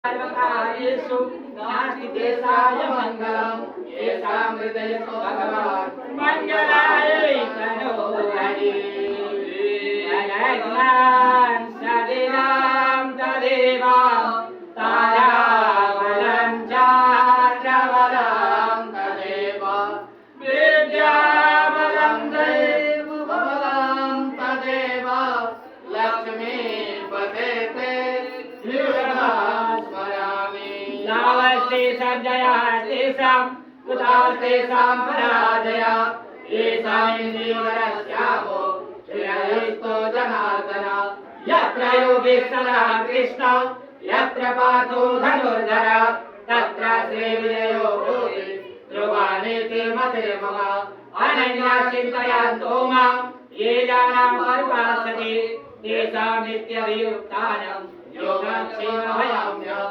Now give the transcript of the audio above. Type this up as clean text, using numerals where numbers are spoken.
सर्वकार्येषु नास्ति तेषाय मङ्गलम् येषां हृदयेषु भगवान् मङ्गलाय तनो हरि जगन्नाथ सदिनां तदेव ताराबलं चान्द्रबलं तदेव विद्याबलं दैवबलं तदेव लक्ष्मीपते ते नावस्ते संजया तेषां कुतास्तेषां पराजया येषां इन्द्रियवरस्यामो श्रेयस्तो जनार्दन यत्र योगेश्वरः कृष्ण यत्र पार्थो धनुर्धर तत्र श्रीविजयो भूति ध्रुवानीति मते मम अनन्या चिन्तयन्तो मां ये जना पर्युपासते तेषां नित्यभियुक्तानां योगक्षेममयाम्यहम्।